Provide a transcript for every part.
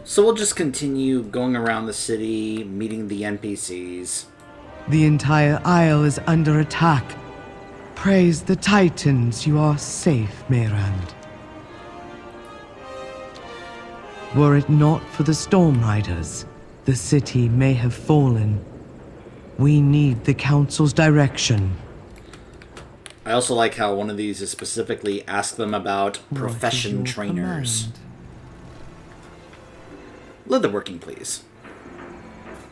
So we'll just continue going around the city, meeting the NPCs. The entire isle is under attack. Praise the Titans, you are safe, Meyrand. Were it not for the Storm Riders, the city may have fallen. We need the Council's direction. I also like how one of these is specifically ask them about What is profession your trainers. command? Leatherworking, please.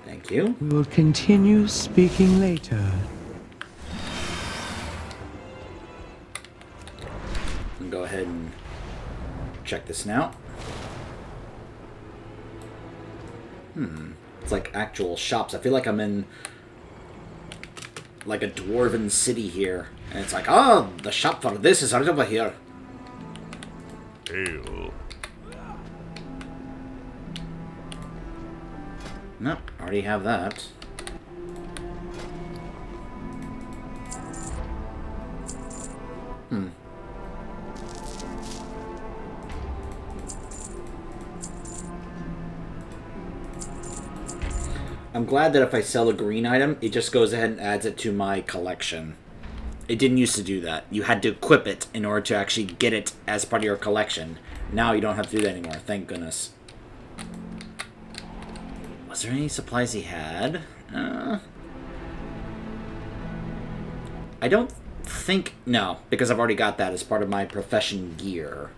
Thank you. We will continue speaking later. And go ahead and check this now. It's like actual shops. I feel like I'm in like a dwarven city here. And it's like, oh, the shop for this is right over here. Ale. Nope, already have that. I'm glad that if I sell a green item, it just goes ahead and adds it to my collection. It didn't used to do that. You had to equip it in order to actually get it as part of your collection. Now you don't have to do that anymore, thank goodness. Was there any supplies he had? I don't think... No, because I've already got that as part of my profession gear.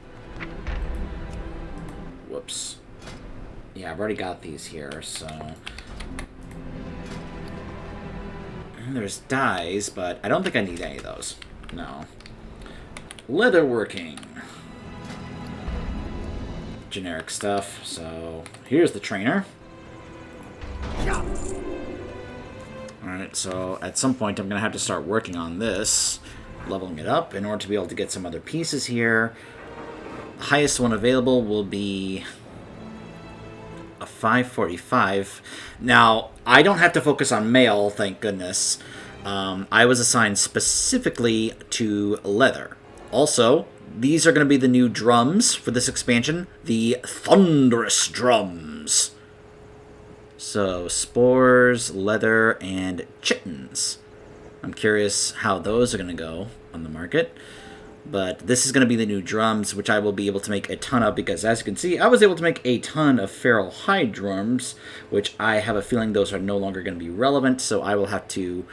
Whoops. Yeah, I've already got these here, so... And there's dyes, but I don't think I need any of those. No. Leatherworking. Generic stuff, so... Here's the trainer. Alright, so at some point I'm going to have to start working on this, leveling it up in order to be able to get some other pieces here. The highest one available will be a 545. Now, I don't have to focus on mail, thank goodness. I was assigned specifically to leather. Also, these are going to be the new drums for this expansion, the Thunderous Drums. So, spores, leather, and chittens. I'm curious how those are going to go on the market. But this is going to be the new drums, which I will be able to make a ton of, because as you can see, I was able to make a ton of feral hide drums, which I have a feeling those are no longer going to be relevant, so I will have to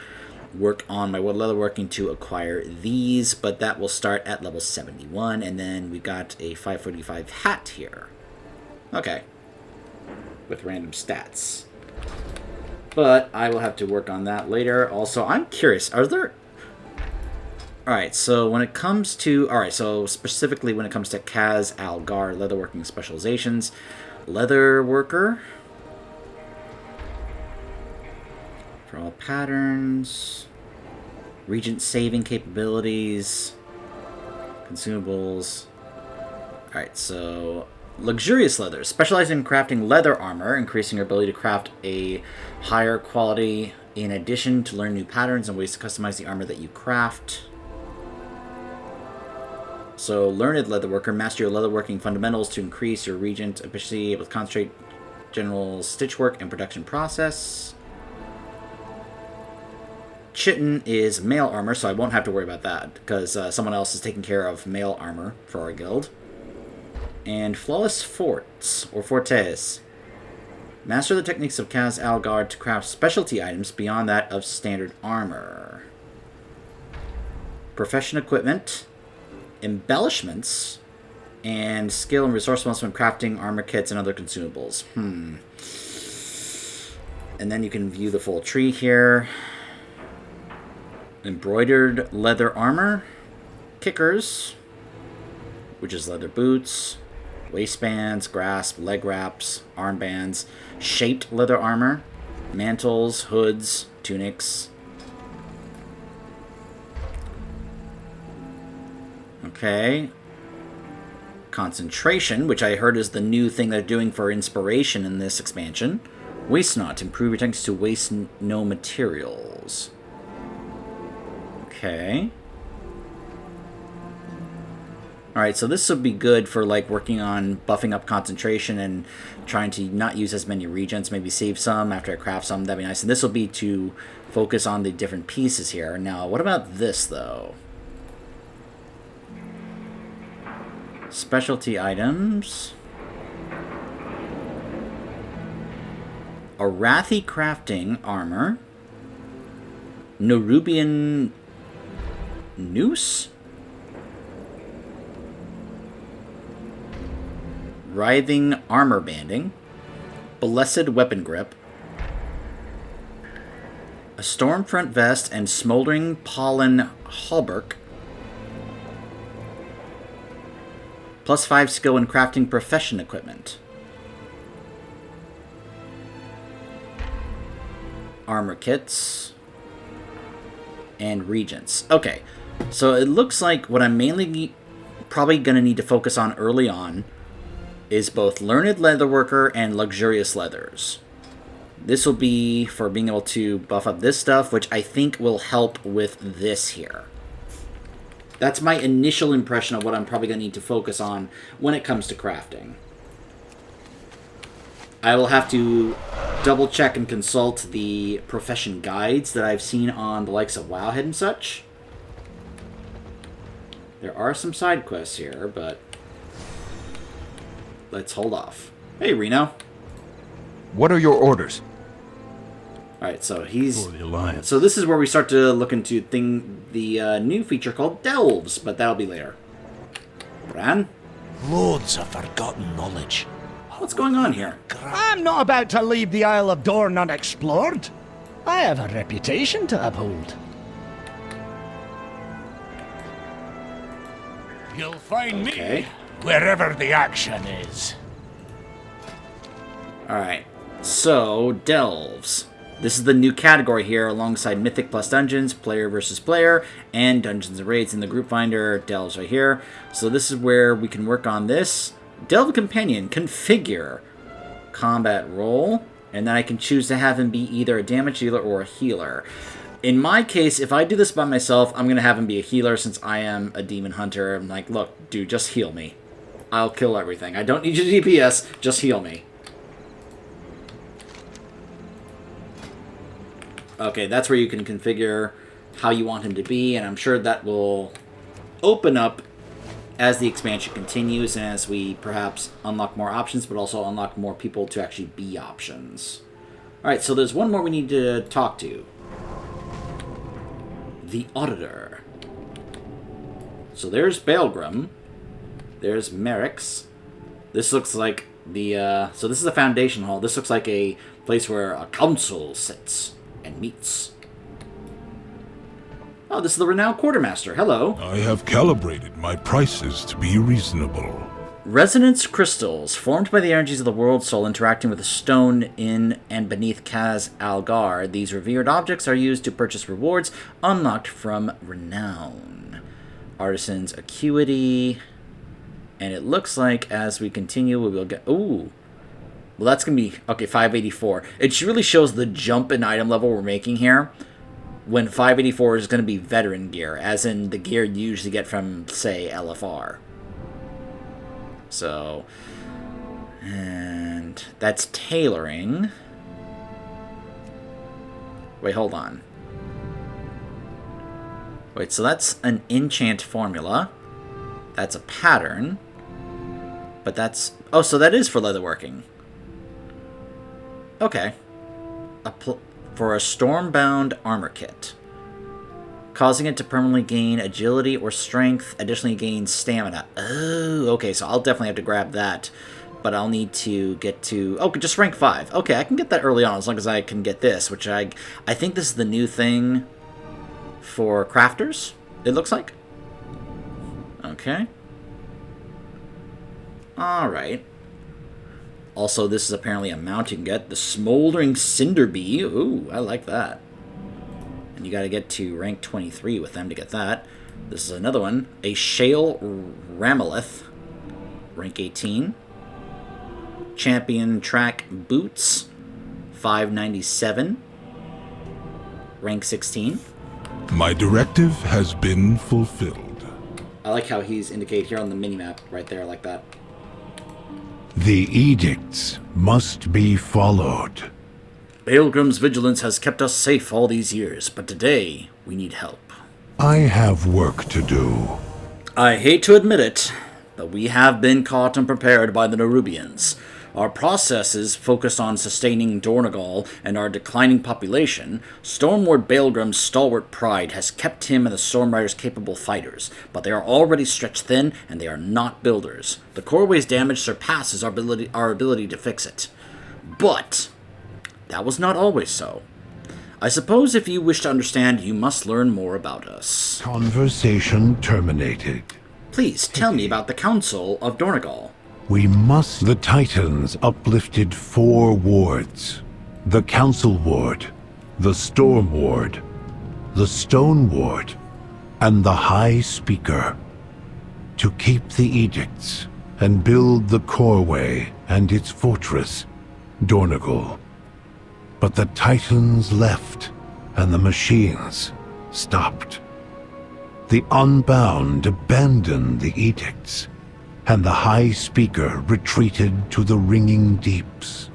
work on my wood leatherworking to acquire these, but that will start at level 71, and then we got a 545 hat here. Okay. With random stats. But I will have to work on that later. Also, I'm curious, are there... Alright, so when it comes to... Alright, so specifically when it comes to Kaz Algar leatherworking specializations, leather worker. For all patterns. Regent saving capabilities. Consumables. Alright, so... Luxurious leather. Specializing in crafting leather armor, increasing your ability to craft a higher quality in addition to learn new patterns and ways to customize the armor that you craft. So, Learned Leatherworker. Master your leatherworking fundamentals to increase your regent efficiency, able to concentrate general stitch work and production process. Chitin is mail armor, so I won't have to worry about that, because someone else is taking care of mail armor for our guild. And Flawless Forts, or Fortes. Master the techniques of Kaz Algar to craft specialty items beyond that of standard armor. Profession equipment. Embellishments. And skill and resourcefulness when crafting armor kits and other consumables. And then you can view the full tree here. Embroidered leather armor. Kickers. Which is leather boots. Waistbands, grasp, leg wraps, armbands, shaped leather armor, mantles, hoods, tunics. Okay. Concentration, which I heard is the new thing they're doing for inspiration in this expansion. Waste not, improve your techniques to waste no materials. Okay. Alright, so this would be good for, like, working on buffing up concentration and trying to not use as many regents, maybe save some after I craft some, that'd be nice. And this will be to focus on the different pieces here. Now, what about this, though? Specialty items. Arathi crafting armor. Norubian noose? Writhing armor banding. Blessed weapon grip. A stormfront vest and smoldering pollen hauberk. +5 skill in crafting profession equipment. Armor kits. And regents. Okay, so it looks like what I'm mainly probably going to need to focus on early on is both learned leatherworker and luxurious leathers. This will be for being able to buff up this stuff, which I think will help with this here. That's my initial impression of what I'm probably going to need to focus on when it comes to crafting. I will have to double check and consult the profession guides that I've seen on the likes of Wowhead and such. There are some side quests here, but let's hold off. Hey, Reno. What are your orders? Alright, so he's... For the Alliance. So this is where we start to look into the new feature called Delves, but that'll be later. Bran? Loads of forgotten knowledge. What's going on here? I'm not about to leave the Isle of Dorn unexplored. I have a reputation to uphold. You'll find Okay. me wherever the action is. Alright, so Delves. This is the new category here, alongside Mythic plus Dungeons, Player versus Player, and Dungeons and Raids in the Group Finder. Delves right here. So this is where we can work on this. Delve Companion, configure, combat role, and then I can choose to have him be either a damage dealer or a healer. In my case, if I do this by myself, I'm going to have him be a healer since I am a demon hunter. I'm like, look, dude, just heal me. I'll kill everything. I don't need your DPS, just heal me. Okay, that's where you can configure how you want him to be, and I'm sure that will open up as the expansion continues and as we perhaps unlock more options, but also unlock more people to actually be options. Alright, so there's one more we need to talk to. The Auditor. So there's Baelgrim. There's Merrick's. This looks like the, so this is the Foundation Hall. This looks like a place where a council sits and meets. Oh, this is the renowned quartermaster. Hello. I have calibrated my prices to be reasonable. Resonance crystals, formed by the energies of the world soul interacting with a stone in and beneath Kaz Algar. These revered objects are used to purchase rewards unlocked from Renown. Artisan's Acuity. And it looks like as we continue, we will get... Ooh. Well, that's going to be... Okay, 584. It really shows the jump in item level we're making here. When 584 is going to be veteran gear, as in the gear you usually get from, say, LFR. So, and that's tailoring. Wait, hold on. Wait, so that's an enchant formula. That's a pattern. But that's... Oh, so that is for leatherworking. Okay. For a stormbound armor kit. Causing it to permanently gain agility or strength, additionally gain stamina. Oh, okay, so I'll definitely have to grab that. But I'll need to get to... Oh, just rank 5. Okay, I can get that early on as long as I can get this, which I think this is the new thing for crafters, it looks like. Okay. Alright. Also, this is apparently a mount you can get. The Smoldering Cinder Bee. Ooh, I like that. And you gotta get to rank 23 with them to get that. This is another one. A Shale Ramelith. Rank 18. Champion Track Boots. 597. Rank 16. My directive has been fulfilled. I like how he's indicated here on the minimap right there, like that. The edicts must be followed. Baelgrim's vigilance has kept us safe all these years, but today we need help. I have work to do. I hate to admit it, but we have been caught unprepared by the Nerubians. Our processes focused on sustaining Dornogol and our declining population. Stormlord Baelgrim's stalwart pride has kept him and the Stormriders capable fighters, but they are already stretched thin and they are not builders. The Coreway's damage surpasses our ability to fix it. But that was not always so. I suppose if you wish to understand, you must learn more about us. Conversation terminated. Please tell me about the Council of Dornogol. We must... The Titans uplifted 4 wards. The Council Ward, the Storm Ward, the Stone Ward, and the High Speaker. To keep the edicts and build the Coreway and its fortress, Dornogol. But the Titans left, and the machines stopped. The Unbound abandoned the edicts, and the High Speaker retreated to the ringing deeps.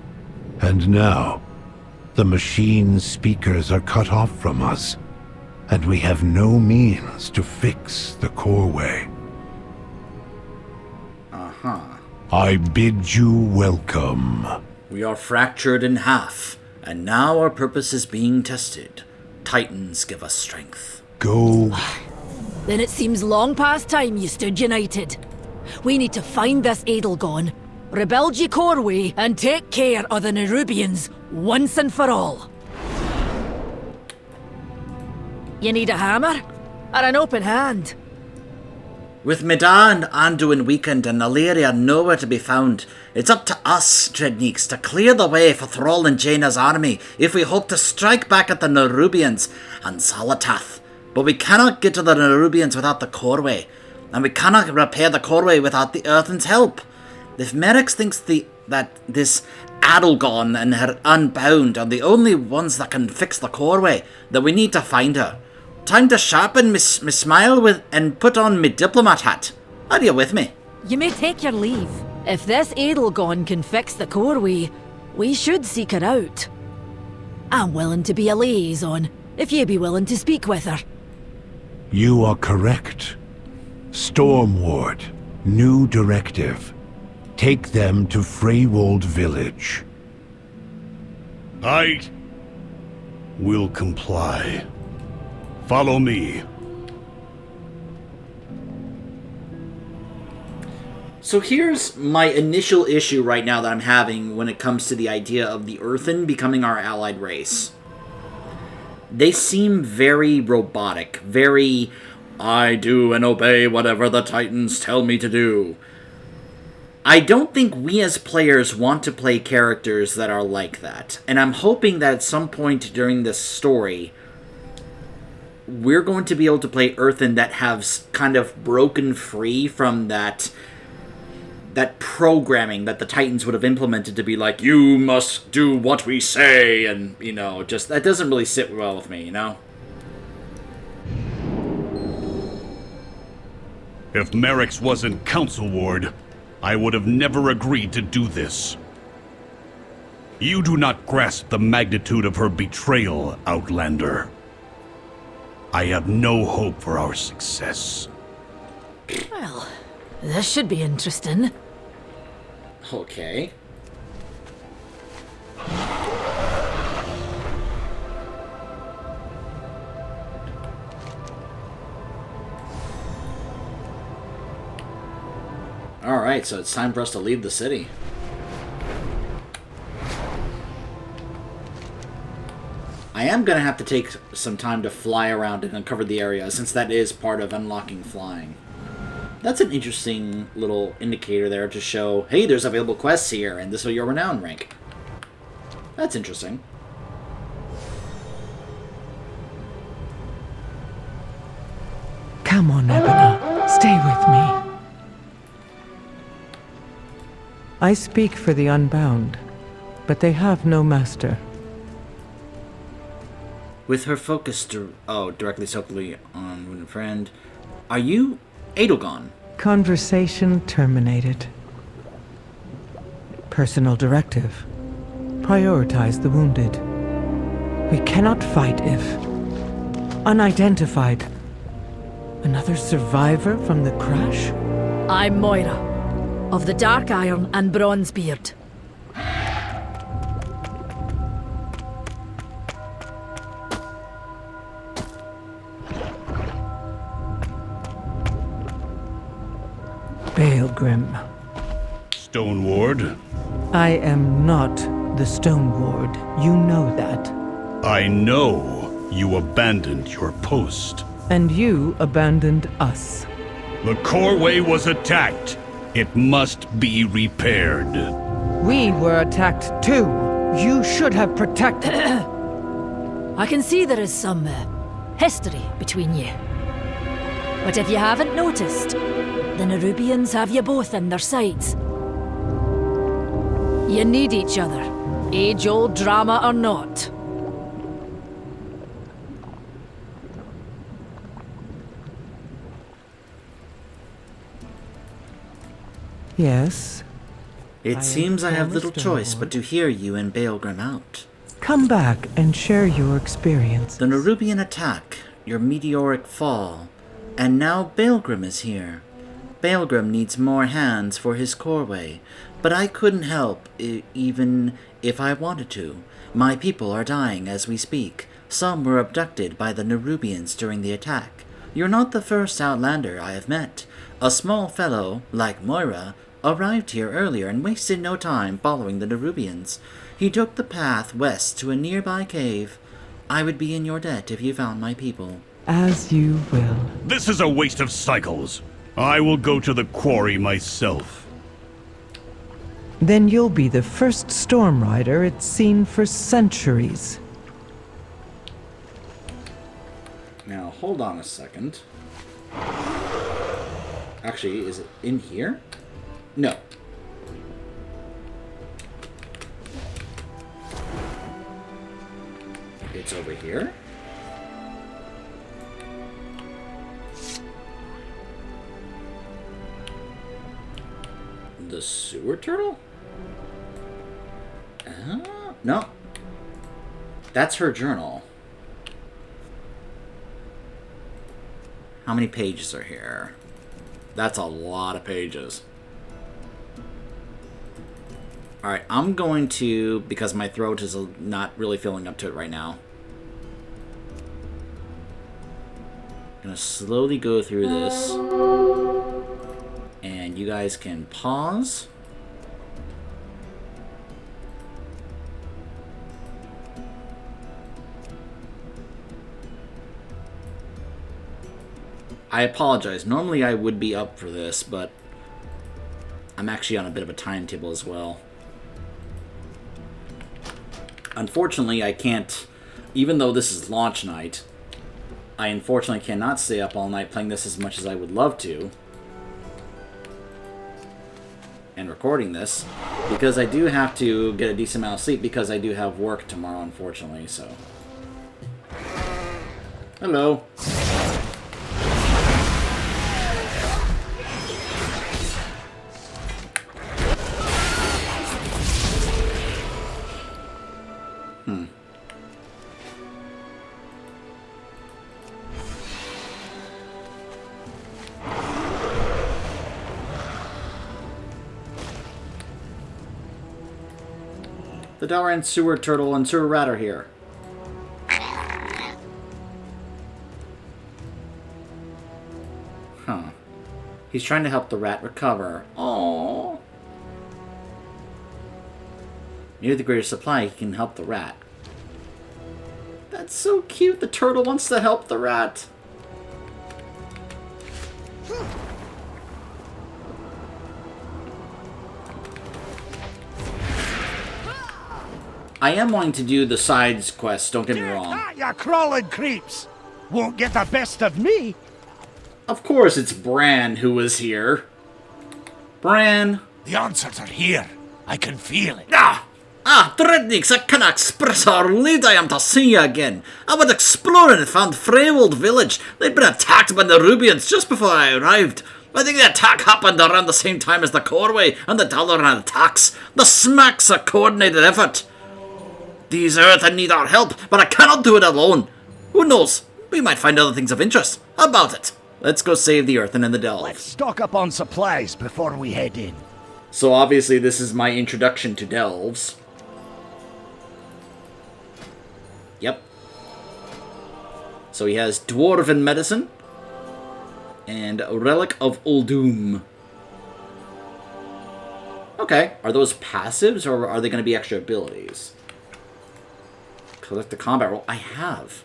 And now, the machine speakers are cut off from us, and we have no means to fix the Coreway. I bid you welcome. We are fractured in half, and now our purpose is being tested. Titans give us strength. Go. Then it seems long past time you stood united. We need to find this Edelgon, rebuild ye Coreway, and take care of the Nerubians once and for all. You need a hammer? Or an open hand? With Medan, Anduin weakened, and Illyria nowhere to be found, it's up to us, Dreadneeks, to clear the way for Thrall and Jaina's army if we hope to strike back at the Nerubians and Zalatath. But we cannot get to the Nerubians without the Coreway, and we cannot repair the Coreway without the Earthen's help. If Merrick thinks that this Adelgon and her Unbound are the only ones that can fix the Coreway, then we need to find her. Time to sharpen me smile with and put on me diplomat hat. Are you with me? You may take your leave. If this Edelgon can fix the Coreway, we should seek her out. I'm willing to be a liaison, if ye be willing to speak with her. You are correct. Storm Ward, new directive. Take them to Freywold Village. I will comply. Follow me. So here's my initial issue right now that I'm having when it comes to the idea of the Earthen becoming our allied race. They seem very robotic, very, I do and obey whatever the Titans tell me to do. I don't think we as players want to play characters that are like that. And I'm hoping that at some point during this story, we're going to be able to play Earthen that has kind of broken free from that programming that the Titans would have implemented to be like, you must do what we say, and, you know, just, that doesn't really sit well with me, you know? If Merrick's wasn't Council Ward, I would have never agreed to do this. You do not grasp the magnitude of her betrayal, Outlander. I have no hope for our success. Well, this should be interesting. Okay. Alright, so it's time for us to leave the city. I am going to have to take some time to fly around and uncover the area, since that is part of unlocking flying. That's an interesting little indicator there to show, hey, there's available quests here, and this is your renown rank. That's interesting. Come on, Ebony. Stay with me. I speak for the Unbound, but they have no master. With her focus directly on Wounded Friend, are you Edelgon. Conversation terminated. Personal directive. Prioritize the wounded. We cannot fight if... unidentified. Another survivor from the crash? I'm Moira, of the Dark Iron and Bronzebeard. Baelgrim. Stone Ward, I am not the Stone Ward. You know that. I know you abandoned your post. And you abandoned us. The Coreway was attacked. It must be repaired. We were attacked too. You should have protected... I can see there is some history between you. But if you haven't noticed, the Nerubians have you both in their sights. You need each other, age-old drama or not. Yes. It seems I have little choice but to hear you and Baelgrim out. Come back and share your experience. The Nerubian attack, your meteoric fall, and now Baelgrim is here. Baelgrim needs more hands for his Coreway, but I couldn't help, even if I wanted to. My people are dying as we speak. Some were abducted by the Nerubians during the attack. You're not the first Outlander I have met. A small fellow, like Moira, arrived here earlier and wasted no time following the Nerubians. He took the path west to a nearby cave. I would be in your debt if you found my people. As you will. This is a waste of cycles. I will go to the quarry myself. Then you'll be the first storm rider it's seen for centuries. Now, hold on a second. Actually, is it in here? No. It's over here? The sewer turtle? No. That's her journal. How many pages are here? That's a lot of pages. Alright, I'm going to, because my throat is not really filling up to it right now, I'm going to slowly go through this. And you guys can pause. I apologize. Normally I would be up for this, but I'm actually on a bit of a timetable as well. Unfortunately, I can't, even though this is launch night, I unfortunately cannot stay up all night playing this as much as I would love to. And recording this, because I do have to get a decent amount of sleep because I do have work tomorrow, unfortunately, so. Hello. The Dalran sewer turtle and sewer rat are here. Huh. He's trying to help the rat recover. Aww. Near the greater supply, he can help the rat. That's so cute. The turtle wants to help the rat. I am wanting to do the sides quests, don't get me wrong. You crawling creeps! Won't get the best of me! Of course it's Bran who was here. Bran! The answers are here. I can feel it. Ah! Ah, Dreadnix, I cannot express how relieved I am to see you again. I was exploring and found Freywold village. They'd been attacked by the Nerubians just before I arrived. I think the attack happened around the same time as the Corway and the Dalaran attacks. The smack's a coordinated effort. These Earthen need our help, but I cannot do it alone. Who knows? We might find other things of interest. How about it? Let's go save the Earthen and the Delve. Let's stock up on supplies before we head in. So obviously this is my introduction to Delves. Yep. So he has Dwarven Medicine and Relic of Uldum. Okay, are those passives or are they going to be extra abilities? Collect the combat roll. I have.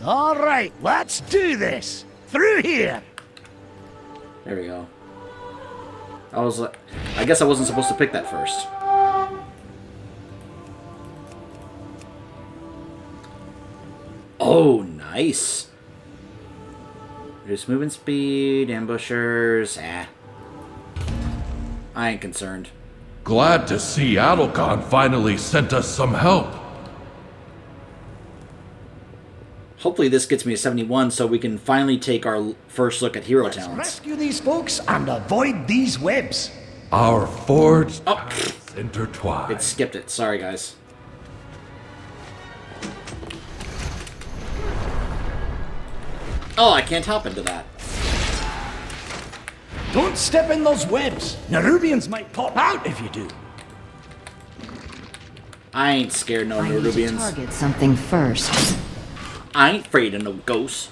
All right, let's do this. Through here. There we go. I guess I wasn't supposed to pick that first. Oh, nice. Reduce movement speed, ambushers. I ain't concerned. Glad to see Adelkon finally sent us some help. Hopefully this gets me to 71 so we can finally take our first look at hero Let's talents. rescue these folks and avoid these webs. Our forged Oh, paths intertwine. it skipped it. Sorry, guys. Oh, I can't hop into that. Don't step in those webs. Nerubians might pop out if you do. I ain't scared no I need to Nerubians. target something first. I ain't afraid of no ghosts.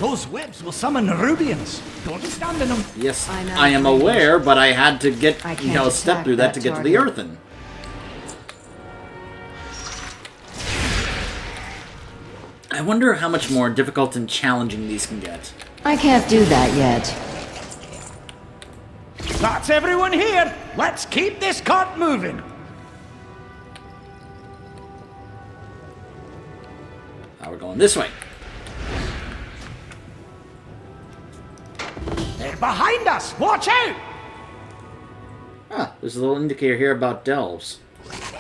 Those webs will summon Nerubians. Don't stand in them. Yes, I'm I am outraged. aware, but I had to get, I you can't know, step attack through that that to get to the target. Earthen. I wonder how much more difficult and challenging these can get. I can't do that yet. That's everyone here. Let's keep this cart moving. Now we're going this way. They're behind us. Watch out. Ah, there's a little indicator here about delves.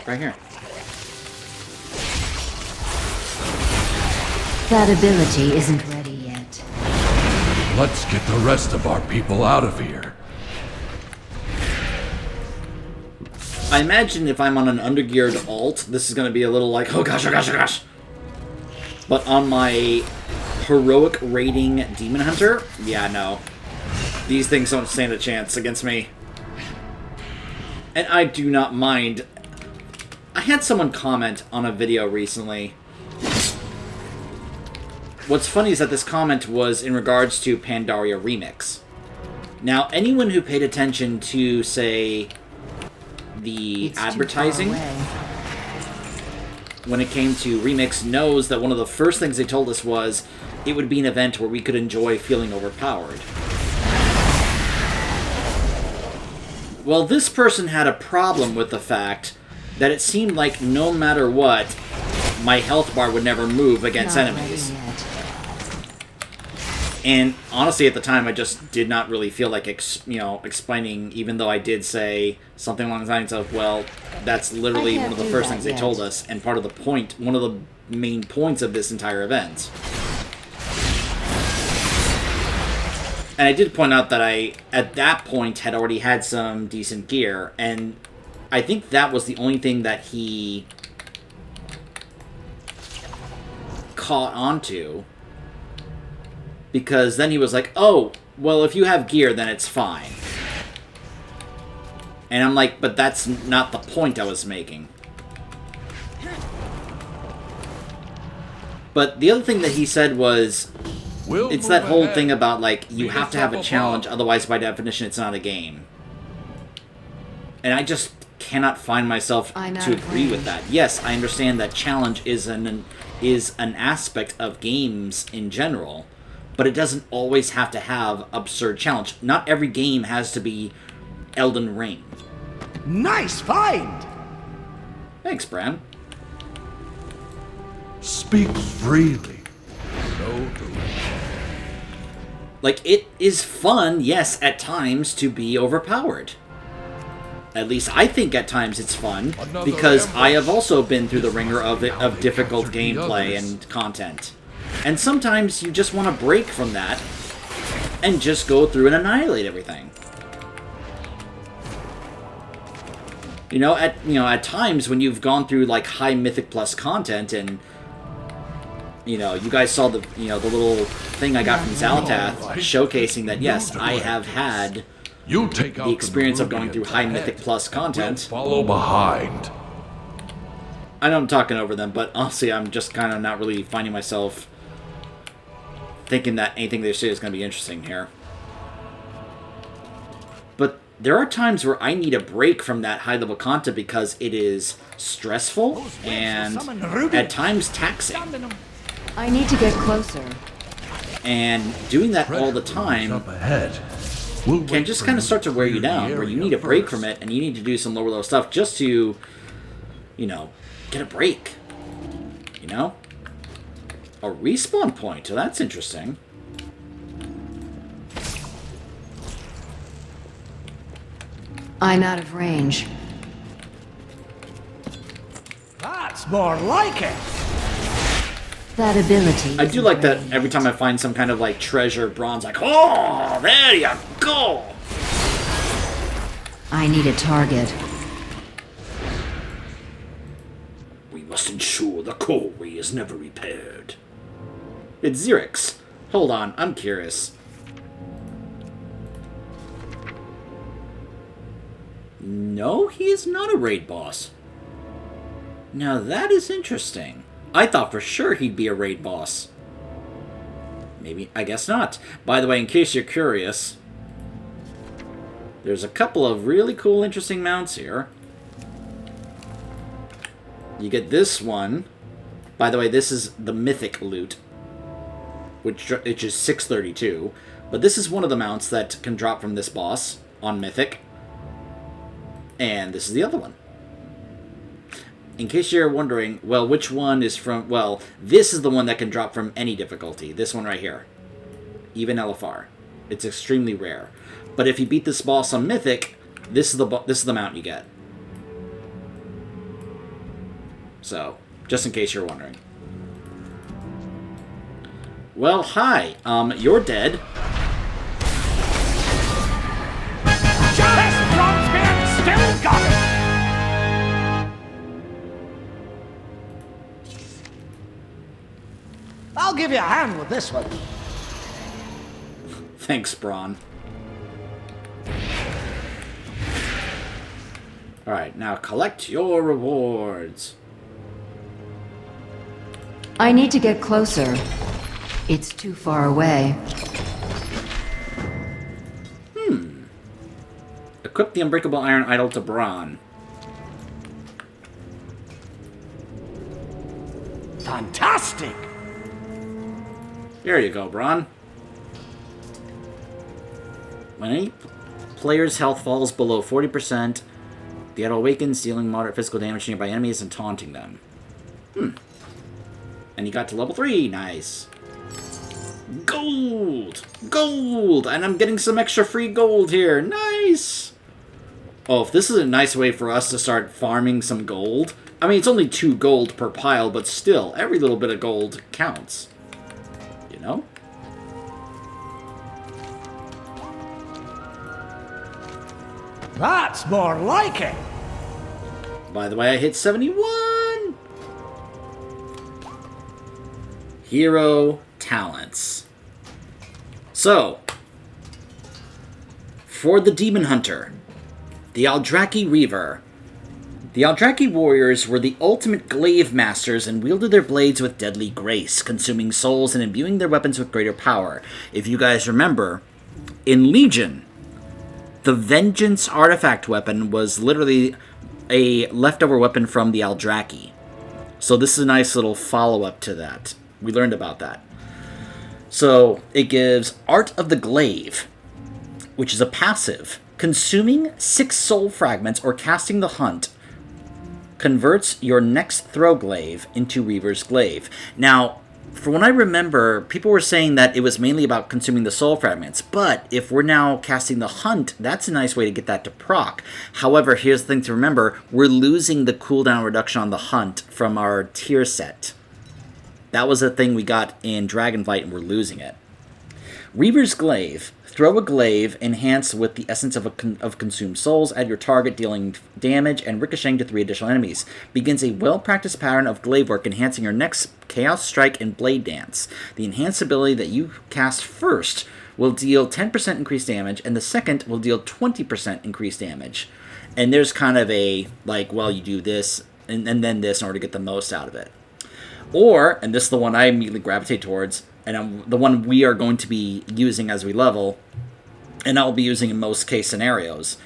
Right here. That ability isn't ready yet. Let's get the rest of our people out of here. I imagine if I'm on an undergeared alt, this is going to be a little like, oh gosh, oh gosh, oh gosh. But on my heroic rating Demon Hunter, yeah, no. These things don't stand a chance against me. And I do not mind. I had someone comment on a video recently. What's funny is that this comment was in regards to Pandaria Remix. Now, anyone who paid attention to, say, the It's too far advertising away. when it came to Remix knows that one of the first things they told us was it would be an event where we could enjoy feeling overpowered. Well, this person had a problem with the fact that it seemed like no matter what, my health bar would never move against Not enemies. ready yet. And honestly, at the time, I just did not really feel like, explaining, even though I did say something along the lines of, well, that's literally I one can't of the do first that things they yet. told us, and part of the point, one of the main points of this entire event. And I did point out that I, at that point, had already had some decent gear, and I think that was the only thing that he caught onto. Because then he was like, oh, well, if you have gear, then it's fine. And I'm like, but that's not the point I was making. But the other thing that he said was, it's that whole thing about, like, you have to have a challenge, otherwise, by definition, it's not a game. And I just cannot find myself I'm out to of agree with range. that. Yes, I understand that challenge is an aspect of games in general, but it doesn't always have to have absurd challenge. Not every game has to be Elden Ring. Nice find. Thanks, Bram. Speak freely. No direction. Like, it is fun, yes, at times, to be overpowered. At least I think at times it's fun, because I have also been through the ringer of difficult gameplay and content. And sometimes you just want to break from that and just go through and annihilate everything. At times when you've gone through like high Mythic Plus content, and you guys saw the the little thing I got from Zalatath showcasing that yes, I have had the experience of going through high Mythic Plus content. Follow behind. I know I'm talking over them, but honestly, I'm just kind of not really finding myself thinking that anything they say is going to be interesting here. But there are times where I need a break from that high-level content because it is stressful and at times taxing. I need to get closer. And doing that all the time can just kind of start to wear you down, where you need a break from it and you need to do some lower level stuff just to, get a break. A respawn point. So that's interesting. I'm out of range. That's more like it. That ability. I do like that every time I find some kind of like treasure bronze, like, oh, there you go. I need a target. We must ensure the causeway is never repaired. It's Xerix. Hold on, I'm curious. No, he is not a raid boss. Now that is interesting. I thought for sure he'd be a raid boss. Maybe, I guess not. By the way, in case you're curious, there's a couple of really cool, interesting mounts here. You get this one. By the way, this is the Mythic loot, which is 632. But this is one of the mounts that can drop from this boss on Mythic. And this is the other one. In case you're wondering, well, which one is from... Well, this is the one that can drop from any difficulty. This one right here. Even LFR. It's extremely rare. But if you beat this boss on Mythic, this is the mount you get. So, just in case you're wondering. Well, hi. You're dead. Still got it. I'll give you a hand with this one. Thanks, Braun. Alright, now collect your rewards. I need to get closer. It's too far away. Equip the Unbreakable Iron Idol to Braun. Fantastic! Here you go, Braun. When any player's health falls below 40%, the idol awakens, dealing moderate physical damage to nearby enemies and taunting them. And you got to level 3. Nice. Gold! Gold! And I'm getting some extra free gold here. Nice! Oh, if this is a nice way for us to start farming some gold. I mean, it's only 2 gold per pile, but still, every little bit of gold counts. You know? That's more like it. By the way, I hit 71! Hero talents. So, for the Demon Hunter, the Aldraki Reaver. The Aldraki warriors were the ultimate glaive masters and wielded their blades with deadly grace, consuming souls and imbuing their weapons with greater power. If you guys remember, in Legion, the Vengeance artifact weapon was literally a leftover weapon from the Aldraki. So this is a nice little follow-up to that. We learned about that. So it gives Art of the Glaive, which is a passive. Consuming 6 soul fragments or casting the hunt converts your next throw glaive into Reaver's Glaive. Now, for what I remember, people were saying that it was mainly about consuming the soul fragments. But if we're now casting the hunt, that's a nice way to get that to proc. However, here's the thing to remember. We're losing the cooldown reduction on the hunt from our tier set. That was a thing we got in Dragonflight, and we're losing it. Reaver's Glaive. Throw a glaive enhanced with the essence of consumed souls at your target, dealing damage and ricocheting to 3 additional enemies. Begins a well-practiced pattern of glaive work, enhancing your next Chaos Strike and Blade Dance. The enhanced ability that you cast first will deal 10% increased damage, and the second will deal 20% increased damage. And there's kind of a, like, well, you do this and then this in order to get the most out of it. Or, and this is the one I immediately gravitate towards, and the one we are going to be using as we level, and I'll be using in most case scenarios,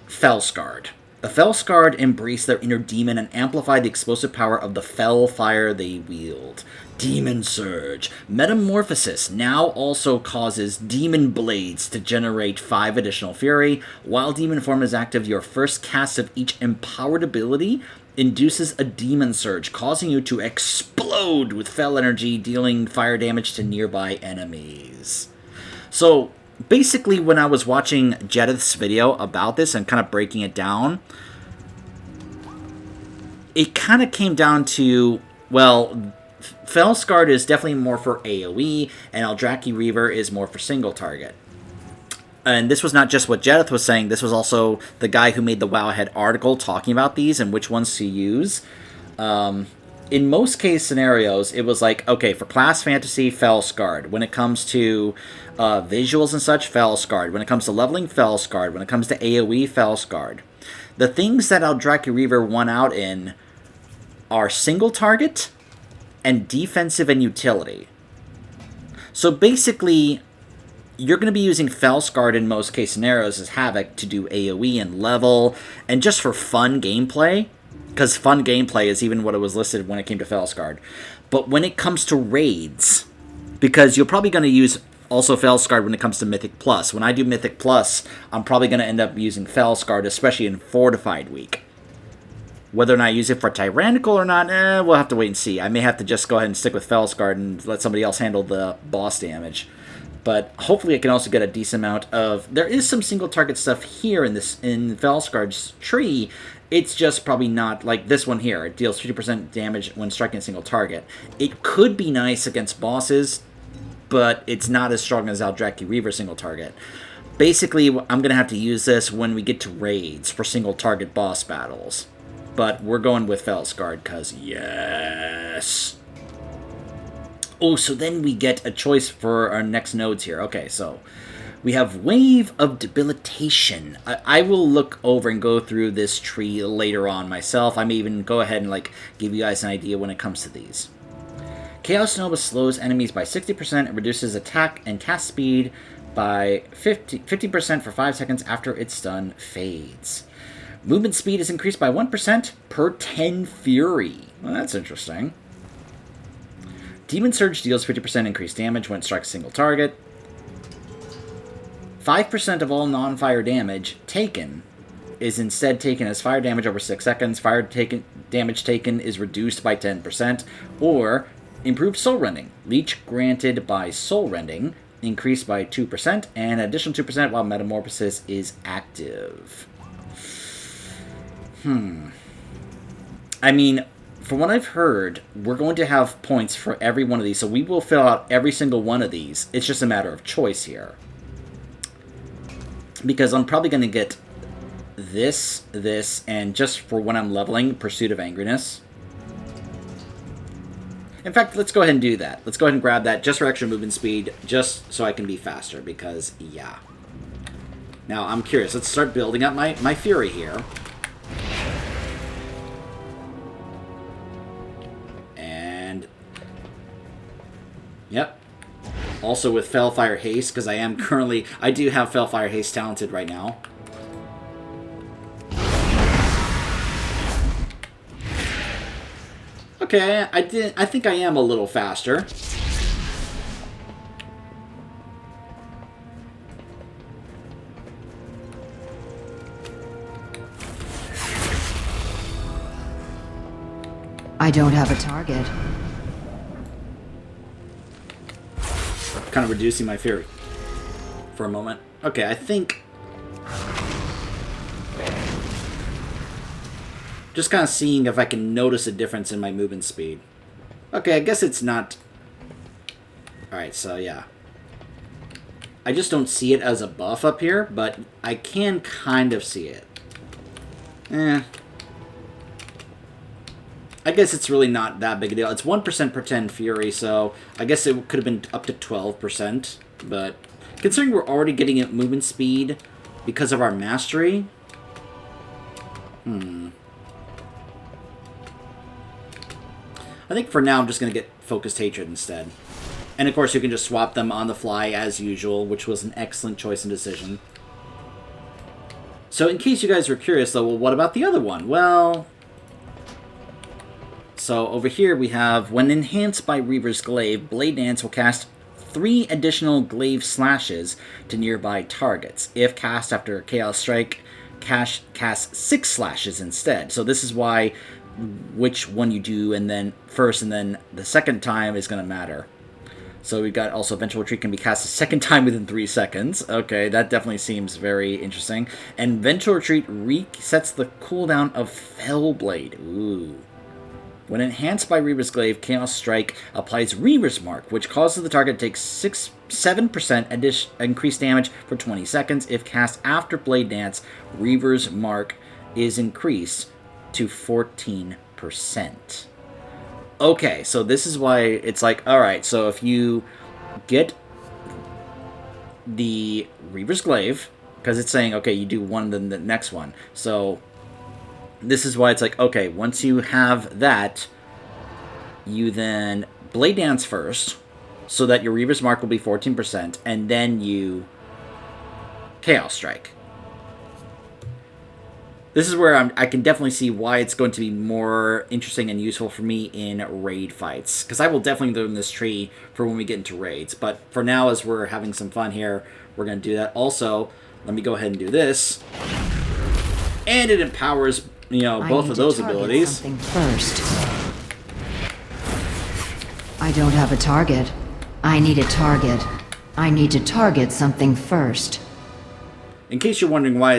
Fellscarred. The Fellscarred embrace their inner demon and amplify the explosive power of the fell fire they wield. Demon Surge. Metamorphosis now also causes demon blades to generate 5 additional fury. While demon form is active, your first cast of each empowered ability induces a demon surge, causing you to explode with fell energy, dealing fire damage to nearby enemies. So, basically, when I was watching Jedith's video about this and kind of breaking it down, it kind of came down to, well, Fellscarred is definitely more for AoE, and Eldrazi Reaver is more for single target. And this was not just what Jedith was saying, this was also the guy who made the Wowhead article talking about these and which ones to use. In most case scenarios, it was like, okay, for class fantasy, Fellscarred. When it comes to visuals and such, Fellscarred. When it comes to leveling, Fellscarred. When it comes to AoE, Fellscarred. The things that Eldrazi Reaver won out in are single target and defensive and utility. So basically, you're going to be using Fellscarred in most case scenarios as Havoc to do AoE and level, and just for fun gameplay, because fun gameplay is even what it was listed when it came to Fellscarred. But when it comes to raids, because you're probably going to use also Fellscarred when it comes to Mythic Plus. When I do Mythic Plus, I'm probably going to end up using Fellscarred, especially in Fortified Week. Whether or not I use it for Tyrannical or not, we'll have to wait and see. I may have to just go ahead and stick with Fellscarred and let somebody else handle the boss damage. But hopefully I can also get a decent amount of... There is some single target stuff here in Fellscarred's tree. It's just probably not like this one here. It deals 50% damage when striking a single target. It could be nice against bosses, but it's not as strong as Eldrazi Reaver single target. Basically, I'm going to have to use this when we get to raids for single target boss battles. But we're going with Fellscarred because yes! Oh, so then we get a choice for our next nodes here. Okay, so we have Wave of Debilitation. I will look over and go through this tree later on myself. I may even go ahead and give you guys an idea when it comes to these. Chaos Nova slows enemies by 60% and reduces attack and cast speed by 50% for 5 seconds after its stun fades. Movement speed is increased by 1% per 10 fury. Well, that's interesting. Demon Surge deals 50% increased damage when it strikes a single target. 5% of all non-fire damage taken is instead taken as fire damage over 6 seconds. Damage taken is reduced by 10%. Or improved Soul Rending. Leech granted by Soul Rending increased by 2% and additional 2% while Metamorphosis is active. I mean, from what I've heard, we're going to have points for every one of these, so we will fill out every single one of these. It's just a matter of choice here. Because I'm probably going to get this, and just for when I'm leveling, Pursuit of Angriness. In fact, let's go ahead and do that. Let's go ahead and grab that just for extra movement speed, just so I can be faster, because, yeah. Now, I'm curious. Let's start building up my Fury here. Yep. Also with Fellfire Haste, because I do have Fellfire Haste talented right now. Okay, I think I am a little faster. I don't have a target. kind of reducing my fear for a moment. Okay, I think... Just kind of seeing if I can notice a difference in my movement speed. Okay, I guess it's not... Alright, so yeah. I just don't see it as a buff up here, but I can kind of see it. I guess it's really not that big a deal. It's 1% per 10 Fury, so I guess it could have been up to 12%. But considering we're already getting at movement speed because of our mastery... I think for now I'm just going to get Focused Hatred instead. And of course you can just swap them on the fly as usual, which was an excellent choice and decision. So in case you guys were curious though, well, what about the other one? Well... So over here we have, when enhanced by Reaver's Glaive, Blade Dance will cast 3 additional glaive slashes to nearby targets. If cast after Chaos Strike, cast 6 slashes instead. So this is why which one you do and then first and then the second time is going to matter. So we've got also Vengeful Retreat can be cast a second time within 3 seconds. Okay, that definitely seems very interesting. And Vengeful Retreat resets the cooldown of Fellblade. Ooh. When enhanced by Reaver's Glaive, Chaos Strike applies Reaver's Mark, which causes the target to take 7% increased damage for 20 seconds. If cast after Blade Dance, Reaver's Mark is increased to 14%. Okay, so this is why it's like, alright, so if you get the Reaver's Glaive, because it's saying, okay, you do one, then the next one. So this is why it's like, okay, once you have that, you then Blade Dance first, so that your Reaver's Mark will be 14%, and then you Chaos Strike. This is where I can definitely see why it's going to be more interesting and useful for me in raid fights. Because I will definitely learn this tree for when we get into raids. But for now, as we're having some fun here, we're going to do that. Also, let me go ahead and do this. And it empowers, you know, both of those abilities. Something first. I don't have a target. I need a target. I need to target something first. In case you're wondering why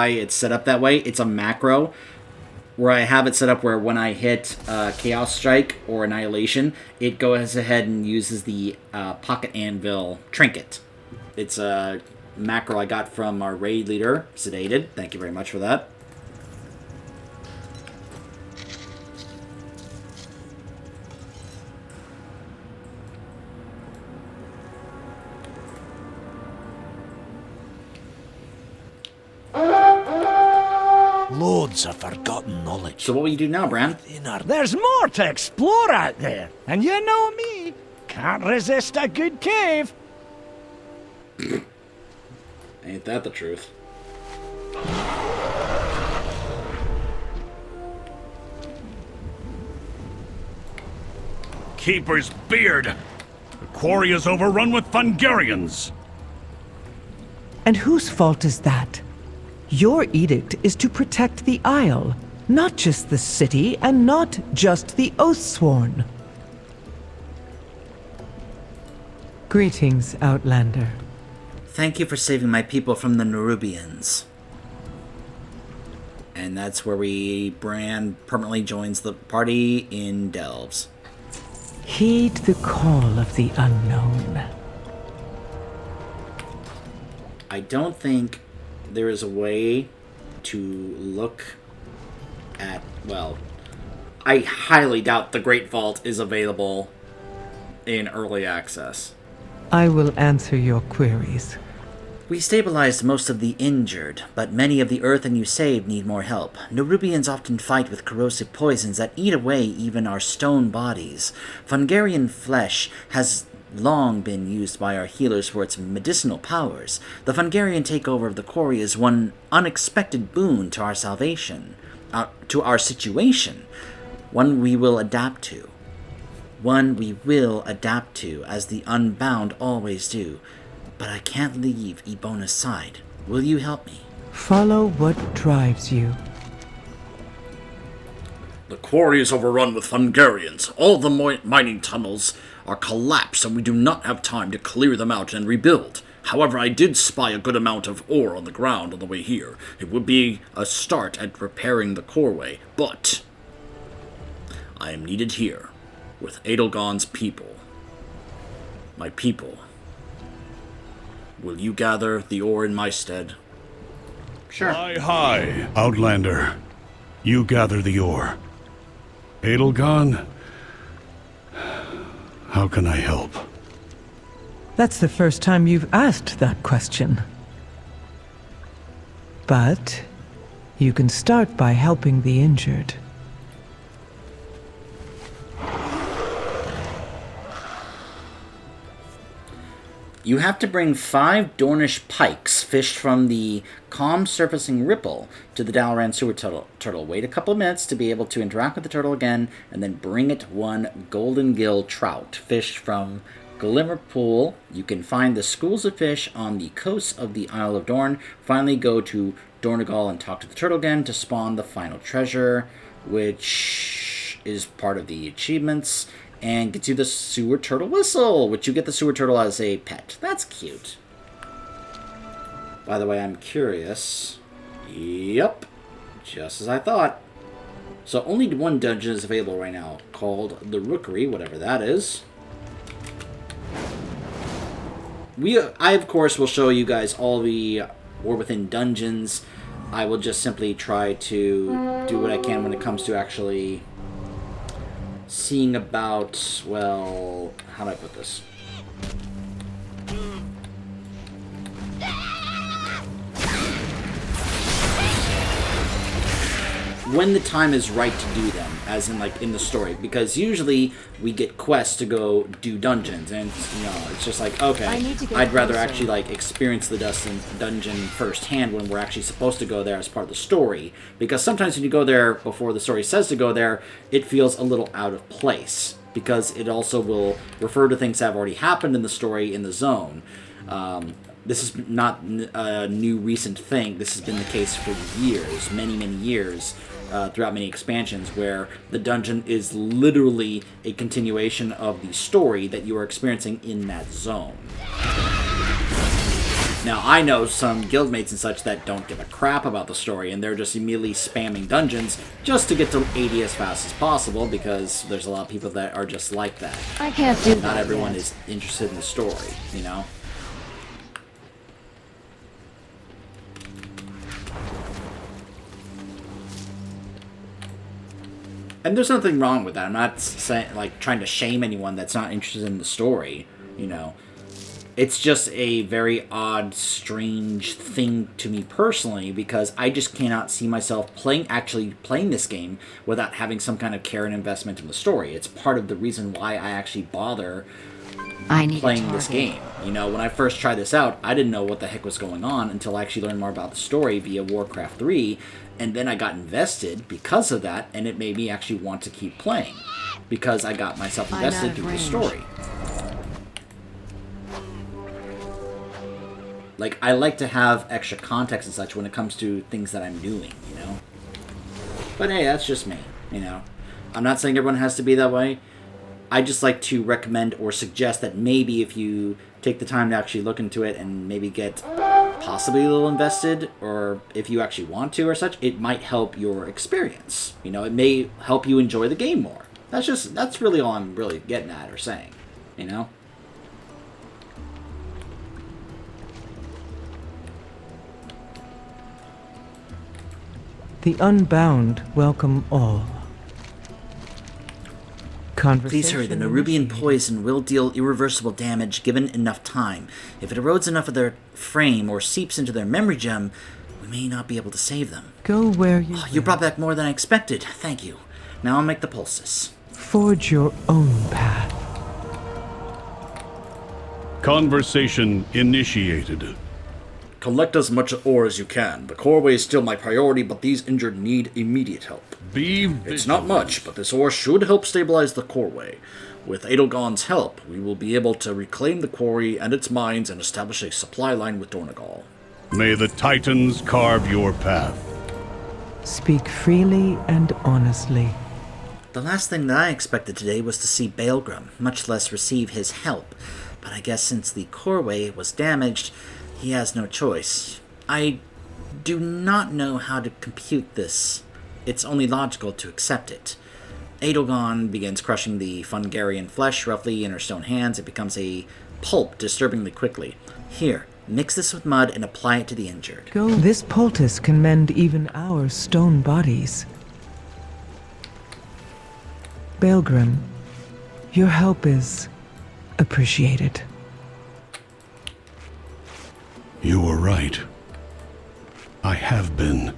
it's set up that way, it's a macro where I have it set up where when I hit Chaos Strike or Annihilation, it goes ahead and uses the Pocket Anvil Trinket. It's a macro I got from our raid leader, Sedated. Thank you very much for that. Loads of forgotten knowledge. So what will you do now, Bran? There's more to explore out there. And you know me, can't resist a good cave. Ain't that the truth? Keeper's beard! The quarry is overrun with Fungarians! And whose fault is that? Your edict is to protect the Isle, not just the city, and not just the Oathsworn. Greetings, Outlander. Thank you for saving my people from the Nerubians. And that's where Bran permanently joins the party in Delves. Heed the call of the unknown. I don't think there is a way to look at, well, I highly doubt the Great Vault is available in early access. I will answer your queries. We stabilized most of the injured, but many of the earthen you saved need more help. Nerubians often fight with corrosive poisons that eat away even our stone bodies. Fungarian flesh has long been used by our healers for its medicinal powers. The Fungarian takeover of the quarry is one unexpected boon to our salvation, to our situation, one we will adapt to. One we will adapt to, as the Unbound always do. But I can't leave Ebona's side. Will you help me? Follow what drives you. The quarry is overrun with Hungarians. All the mining tunnels are collapsed, and we do not have time to clear them out and rebuild. However, I did spy a good amount of ore on the ground on the way here. It would be a start at repairing the coreway, but I am needed here with Edelgon's people. My people. Will you gather the ore in my stead? Sure. Hi, Outlander. You gather the ore. Edelgon? How can I help? That's the first time you've asked that question. But you can start by helping the injured. You have to bring 5 Dornish pikes fished from the calm surfacing ripple to the Dalaran sewer turtle. Wait a couple of minutes to be able to interact with the turtle again, and then bring it 1 golden gill trout fished from Glimmerpool. You can find the schools of fish on the coast of the Isle of Dorn. Finally, go to Dornogol and talk to the turtle again to spawn the final treasure, which is part of the achievements. And gets you the sewer turtle whistle, which you get the sewer turtle as a pet. That's cute. By the way, I'm curious. Yep. Just as I thought. So only 1 dungeon is available right now, called the Rookery, whatever that is. I, of course, will show you guys all the War Within dungeons. I will just simply try to do what I can when it comes to actually seeing about, well, how do I put this? When the time is right to do them, as in, like, in the story. Because usually we get quests to go do dungeons, and, you know, it's just like, okay, I'd rather actually, like, experience the dungeon firsthand when we're actually supposed to go there as part of the story. Because sometimes when you go there before the story says to go there, it feels a little out of place. Because it also will refer to things that have already happened in the story in the zone. This is not a new recent thing. This has been the case for years, many, many years. Throughout many expansions, where the dungeon is literally a continuation of the story that you are experiencing in that zone. Now, I know some guildmates and such that don't give a crap about the story, and they're just immediately spamming dungeons just to get to 80 as fast as possible, because there's a lot of people that are just like that. I can't do that. Not everyone is interested in the story, you know? And there's nothing wrong with that. I'm not saying, like, trying to shame anyone that's not interested in the story, you know. It's just a very odd, strange thing to me personally, because I just cannot see myself actually playing this game without having some kind of care and investment in the story. It's part of the reason why I actually bother playing this game. You know, when I first tried this out, I didn't know what the heck was going on until I actually learned more about the story via Warcraft 3, and then I got invested because of that, and it made me actually want to keep playing, because I got myself invested through the story. Like, I like to have extra context and such when it comes to things that I'm doing, you know? But hey, that's just me, you know? I'm not saying everyone has to be that way. I just like to recommend or suggest that maybe if you take the time to actually look into it and maybe get possibly a little invested, or if you actually want to or such, it might help your experience. You know, it may help you enjoy the game more. That's really all I'm really getting at or saying, you know? The Unbound welcome all. Please hurry, the Nerubian poison will deal irreversible damage given enough time. If it erodes enough of their frame or seeps into their memory gem, we may not be able to save them. Go where you You brought back more than I expected. Thank you. Now I'll make the poultice. Forge your own path. Conversation initiated. Collect as much ore as you can. The coreway is still my priority, but these injured need immediate help. It's not much, but this ore should help stabilize the coreway. With Edelgon's help, we will be able to reclaim the quarry and its mines and establish a supply line with Dornogol. May the Titans carve your path. Speak freely and honestly. The last thing that I expected today was to see Baelgrim, much less receive his help. But I guess since the coreway was damaged, he has no choice. I do not know how to compute this. It's only logical to accept it. Edelgon begins crushing the Fungarian flesh roughly in her stone hands. It becomes a pulp disturbingly quickly. Here, mix this with mud and apply it to the injured. This poultice can mend even our stone bodies. Baelgrim, your help is appreciated. You were right. I have been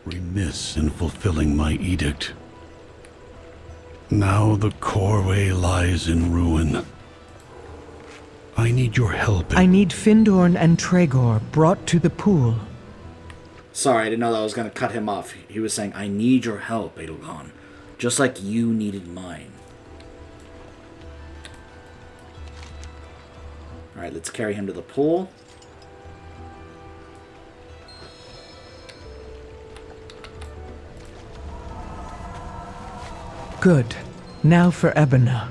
remiss in fulfilling my edict. Now the coreway lies in ruin. I need your help. I need Findorn and Tregor brought to the pool. Sorry, I didn't know that I was going to cut him off. He was saying, I need your help, Edelgon. Just like you needed mine. Alright, let's carry him to the pool. Good. Now for Ebona.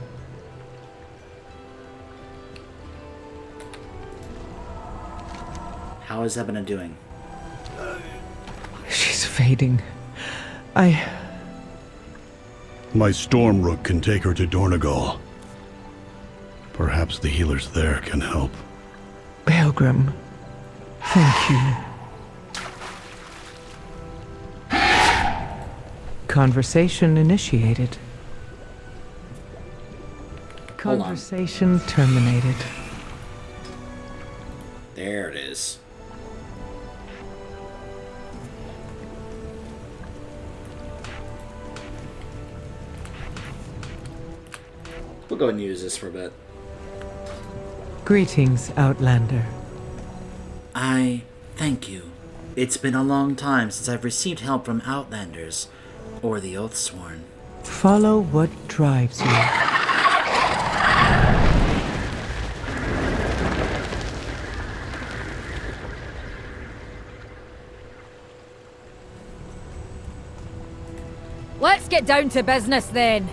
How is Ebona doing? She's fading. My storm rook can take her to Dornogol. Perhaps the healers there can help. Baelgrim, thank you. Conversation initiated. Conversation terminated. There it is. We'll go and use this for a bit. Greetings, Outlander. I thank you. It's been a long time since I've received help from Outlanders, or the Oathsworn. Follow what drives you. Let's get down to business then.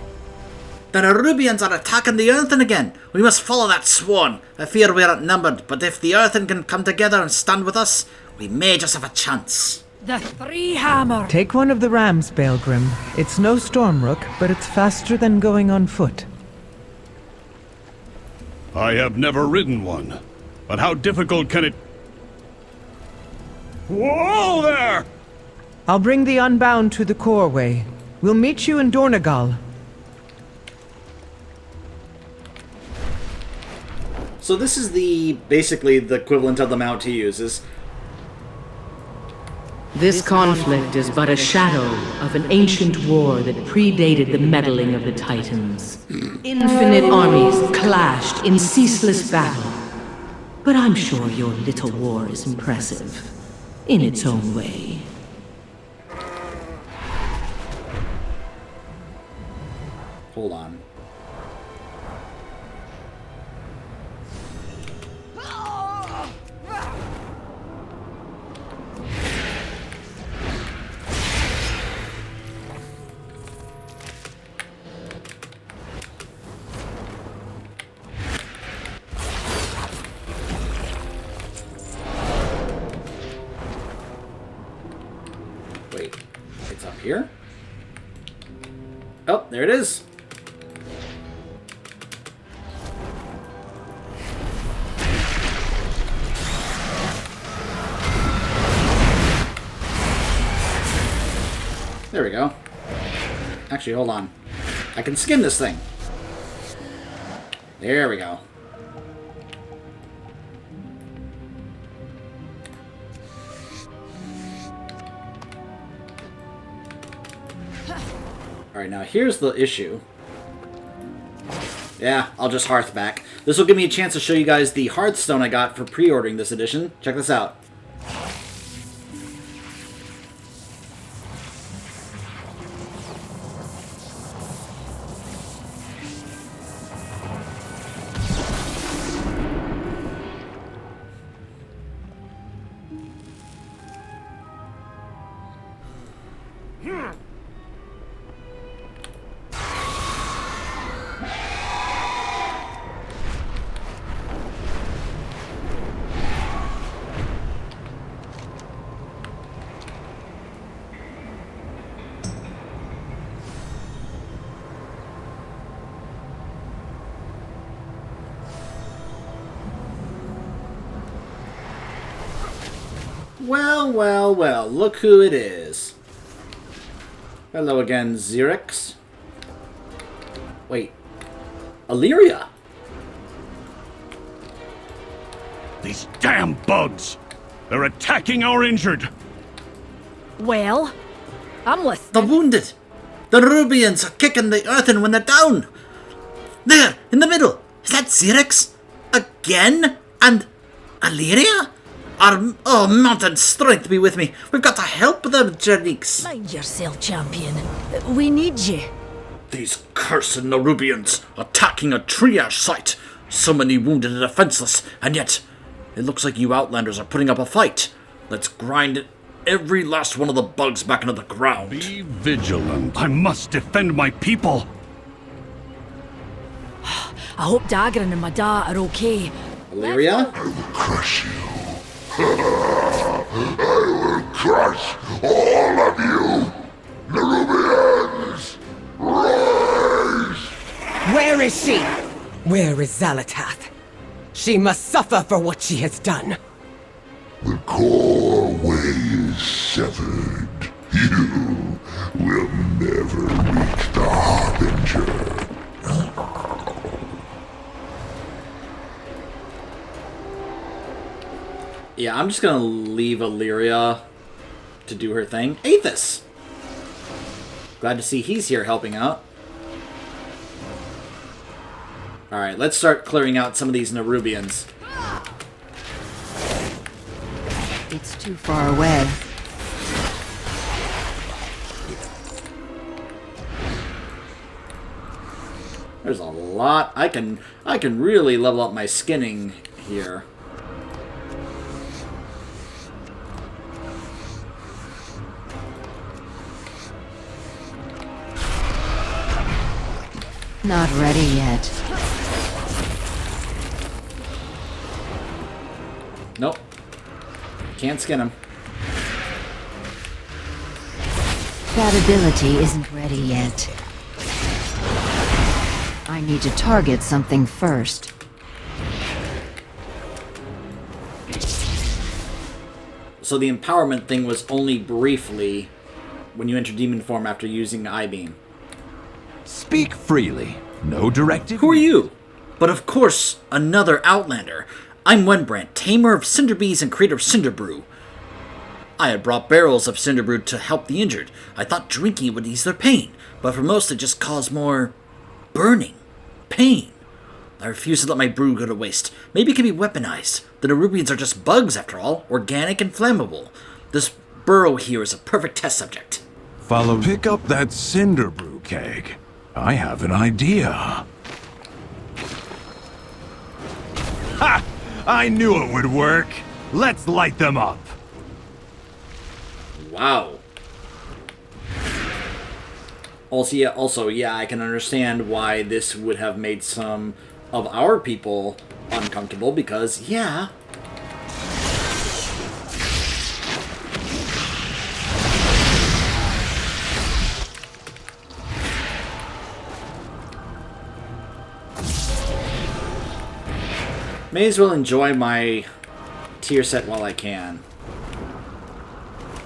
The Nerubians are attacking the Earthen again. We must follow that sworn. I fear we're outnumbered, but if the Earthen can come together and stand with us, we may just have a chance. The Three Hammer. Take one of the rams, Baelgrim. It's no Stormrook, but it's faster than going on foot. I have never ridden one, but how difficult can it... Whoa there! I'll bring the Unbound to the coreway. We'll meet you in Dornogol. So this is basically the equivalent of the mount he uses. This conflict is but a shadow of an ancient war that predated the meddling of the Titans. Infinite armies clashed in ceaseless battle. But I'm sure your little war is impressive, in its own way. Hold on. Wait, it's up here? Oh, there it is. There we go. Actually, hold on. I can skin this thing. There we go. Alright, now here's the issue. Yeah, I'll just hearth back. This will give me a chance to show you guys the Hearthstone I got for pre-ordering this edition. Check this out. Well, well, well, look who it is. Hello again, Xerix. Wait. Illyria? These damn bugs! They're attacking our injured! Well, I'm The listening. wounded! The Rubians are kicking the earthen when they're down! There, in the middle! Is that Xerix? Again? And Illyria? Our mountain strength be with me. We've got to help them, Janix. Mind yourself, champion. We need you. These cursed Nerubians attacking a triage site. So many wounded and defenseless, and yet it looks like you Outlanders are putting up a fight. Let's grind every last one of the bugs back into the ground. Be vigilant. I must defend my people. I hope Dagran and Mada are okay. Illyria? I will crush you. I will crush all of you! Nerubians! Rise! Where is she? Where is Xalatath? She must suffer for what she has done. The core way is severed. You will never reach the Harbinger. Yeah, I'm just gonna leave Illyria to do her thing. Aethys! Glad to see he's here helping out. Alright, let's start clearing out some of these Nerubians. It's too far away. There's a lot. I can really level up my skinning here. Not ready yet. Nope. Can't skin him. That ability isn't ready yet. I need to target something first. So the empowerment thing was only briefly when you enter demon form after using I-beam. Speak freely. No directive. Who are you? But of course, another Outlander. I'm Wenbrand, tamer of Cinderbees and creator of Cinderbrew. I had brought barrels of Cinderbrew to help the injured. I thought drinking would ease their pain, but for most it just caused more burning, pain. I refuse to let my brew go to waste. Maybe it can be weaponized. The Nerubians are just bugs after all, organic and flammable. This burrow here is a perfect test subject. Follow. Pick up that cinder brew keg. I have an idea. Ha! I knew it would work. Let's light them up. Wow. Also, yeah, I can understand why this would have made some of our people uncomfortable because, yeah. May as well enjoy my tier set while I can.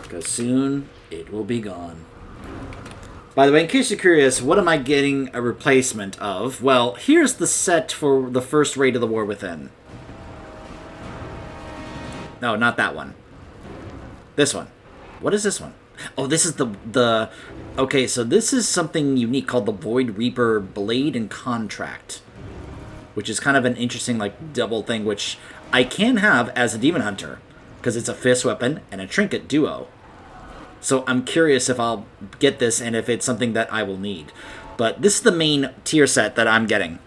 Because soon it will be gone. By the way, in case you're curious, what am I getting a replacement of? Well, here's the set for the first raid of the War Within. No, not that one. This one. What is this one? Oh, this is the... Okay, so this is something unique called the Void Reaper Blade and Contract. Which is kind of an interesting, like, double thing, which I can have as a Demon Hunter. Because it's a fist weapon and a trinket duo. So I'm curious if I'll get this and if it's something that I will need. But this is the main tier set that I'm getting.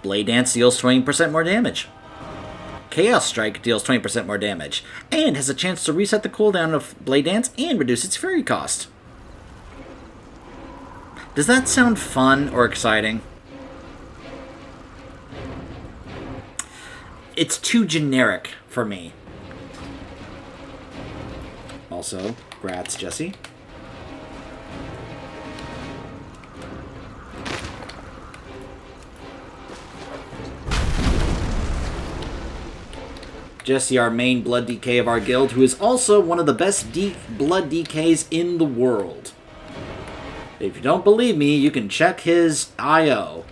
Blade Dance deals 20% more damage. Chaos Strike deals 20% more damage. And has a chance to reset the cooldown of Blade Dance and reduce its fury cost. Does that sound fun or exciting? It's too generic for me. Also, grats, Jesse. Jesse, our main blood DK of our guild, who is also one of the best blood DKs in the world. If you don't believe me, you can check his IO.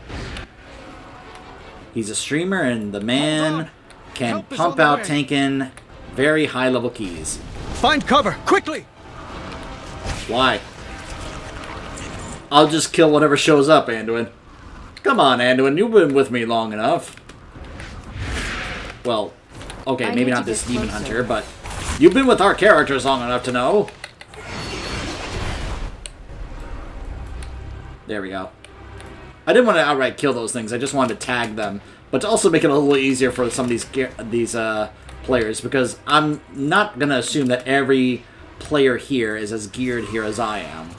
He's a streamer, and the man can pump out tanking very high-level keys. Find cover, quickly! Why? I'll just kill whatever shows up, Anduin. Come on, Anduin, you've been with me long enough. Well, okay, maybe not this demon hunter, but you've been with our characters long enough to know. There we go. I didn't want to outright kill those things, I just wanted to tag them. But to also make it a little easier for some of these players, because I'm not going to assume that every player here is as geared here as I am.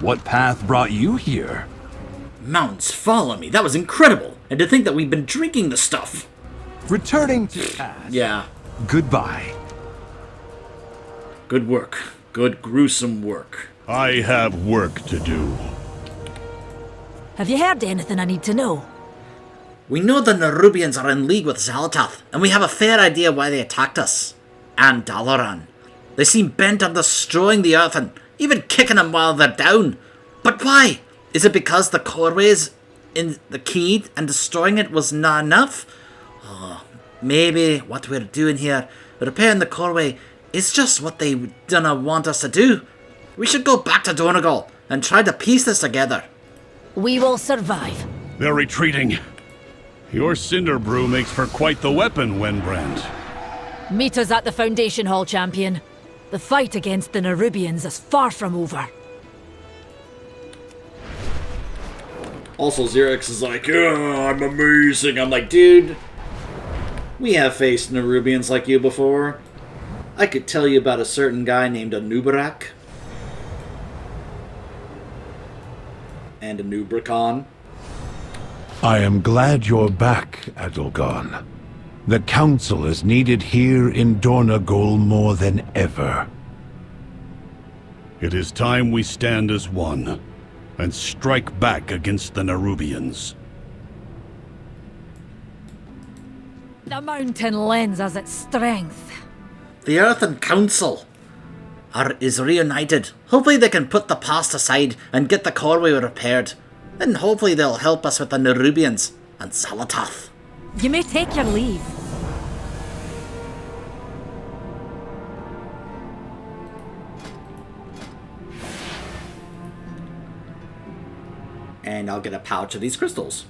What path brought you here? Mountains follow me. That was incredible. And to think that we've been drinking the stuff. Returning to path. Yeah. Goodbye. Good work. Good gruesome work. I have work to do. Have you heard anything I need to know? We know the Nerubians are in league with Xalatath, and we have a fair idea why they attacked us. And Dalaran. They seem bent on destroying the earth and even kicking them while they're down. But why? Is it because the coreways in the key and destroying it was not enough? Oh, maybe what we're doing here, repairing the coreway, is just what they dunna want us to do. We should go back to Dornogol and try to piece this together. We will survive. They're retreating. Your cinder brew makes for quite the weapon, Wenbrand. Meet us at the Foundation Hall, champion. The fight against the Nerubians is far from over. Also, Xerix is like, oh, I'm amazing. I'm like, dude, we have faced Nerubians like you before. I could tell you about a certain guy named Anubarak. And Anubracon. I am glad you're back, Adelgon. The Council is needed here in Dornogol more than ever. It is time we stand as one, and strike back against the Nerubians. The mountain lends us its strength. The Earthen Council is reunited. Hopefully they can put the past aside and get the coreway repaired. Then hopefully they'll help us with the Nerubians and Xalatath. You may take your leave. And I'll get a pouch of these crystals.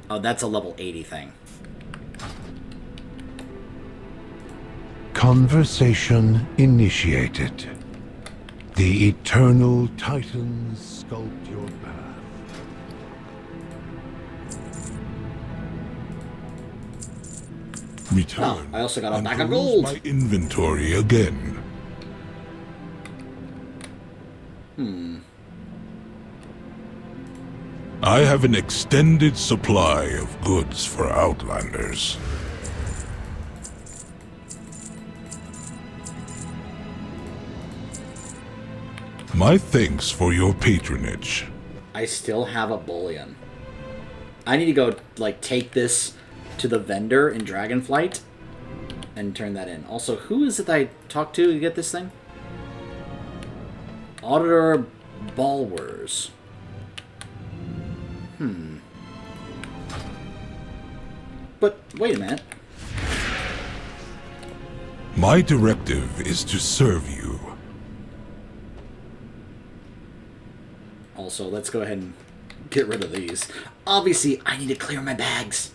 Oh, that's a level 80 thing. Conversation initiated. The eternal Titans sculpt your path. Return. Oh, I also got a bag of peruse gold. my inventory again. I have an extended supply of goods for Outlanders. My thanks for your patronage. I still have a bullion. I need to go, like, take this to the vendor in Dragonflight and turn that in. Also, who is it that I talked to get this thing? Auditor Balwers. But, wait a minute. My directive is to serve you. Also, let's go ahead and get rid of these. Obviously, I need to clear my bags.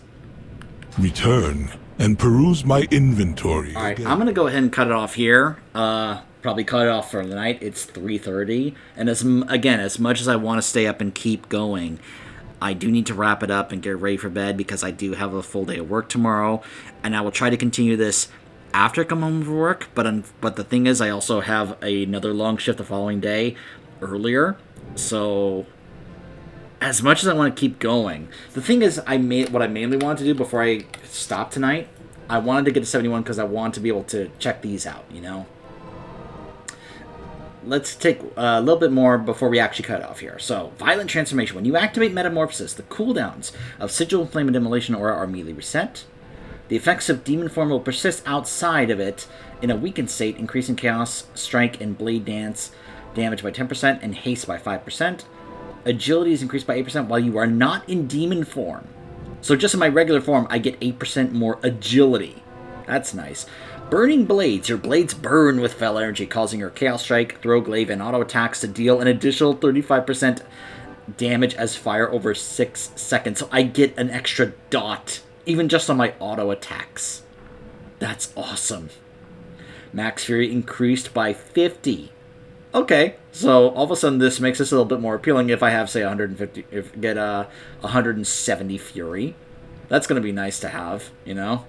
Return and peruse my inventory. Alright, again. I'm going to go ahead and cut it off here. Probably cut it off for the night. It's 3:30. And again, as much as I want to stay up and keep going, I do need to wrap it up and get ready for bed because I do have a full day of work tomorrow. And I will try to continue this after I come home from work. But the thing is, I also have another long shift the following day earlier. So, as much as I want to keep going, the thing is, what I mainly wanted to do before I stop tonight, I wanted to get to 71 because I wanted to be able to check these out, you know? let's take a little bit more before we actually cut off here. So, Violent Transformation. When you activate Metamorphosis, the cooldowns of Sigil, Flame, and Immolation Aura are immediately reset. The effects of Demon Form will persist outside of it in a weakened state, increasing Chaos, Strike, and Blade Dance damage by 10% and Haste by 5%. Agility is increased by 8% while you are not in Demon Form. So just in my regular form, I get 8% more agility. That's nice. Burning Blades. Your blades burn with Fel energy, causing your Chaos Strike, Throw Glaive, and auto attacks to deal an additional 35% damage as fire over 6 seconds. So I get an extra dot, even just on my auto attacks. That's awesome. Max Fury increased by 50. Okay, so all of a sudden this makes this a little bit more appealing if I have, say, 150, if get 170 Fury. That's going to be nice to have, you know?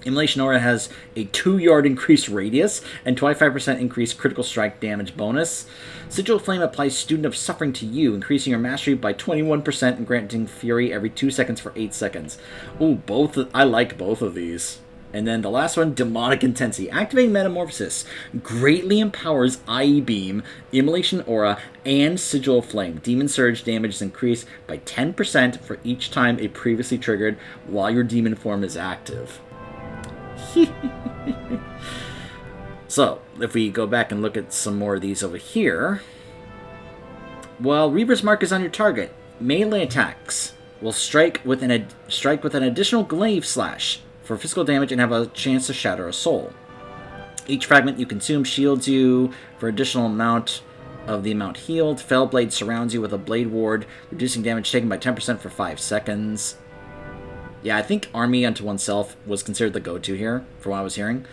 Immolation Aura has a 2-yard increased radius and 25% increased critical strike damage bonus. Sigil Flame applies Student of Suffering to you, increasing your mastery by 21% and granting Fury every 2 seconds for 8 seconds. Ooh, I like both of these. And then the last one, Demonic Intensity. Activating Metamorphosis greatly empowers IE Beam, Immolation Aura, and Sigil Flame. Demon Surge damage is increased by 10% for each time a previously triggered while your demon form is active. So, if we go back and look at some more of these over here. While Reaver's Mark is on your target, melee attacks will strike with an additional glaive slash for physical damage and have a chance to shatter a soul. Each fragment you consume shields you for additional amount of the amount healed. Fellblade surrounds you with a blade ward, reducing damage taken by 10% for 5 seconds. Yeah, I think Army unto oneself was considered the go-to here, from what I was hearing.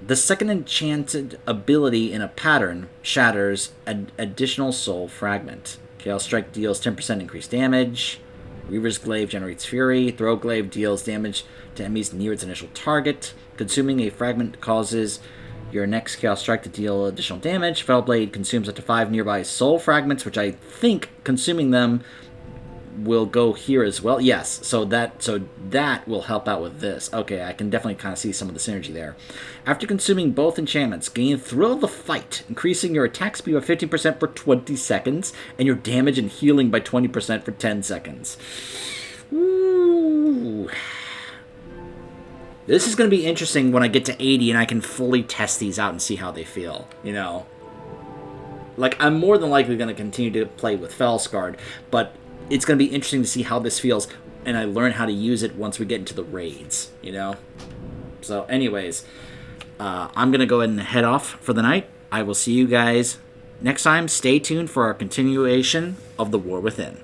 The second enchanted ability in a pattern shatters an additional soul fragment. Chaos Strike deals 10% increased damage. Reaver's Glaive generates Fury. Throw Glaive deals damage to enemies near its initial target. Consuming a fragment causes your next Chaos Strike to deal additional damage. Fellblade consumes up to 5 nearby soul fragments, which I think consuming them will go here as well. Yes, so that will help out with this. Okay, I can definitely kind of see some of the synergy there. After consuming both enchantments, gain Thrill of the Fight, increasing your attack speed by 15% for 20 seconds, and your damage and healing by 20% for 10 seconds. Ooh. This is going to be interesting when I get to 80 and I can fully test these out and see how they feel, you know? Like, I'm more than likely going to continue to play with Felscard, but it's going to be interesting to see how this feels, and I learn how to use it once we get into the raids, you know? So, anyways, I'm going to go ahead and head off for the night. I will see you guys next time. Stay tuned for our continuation of The War Within.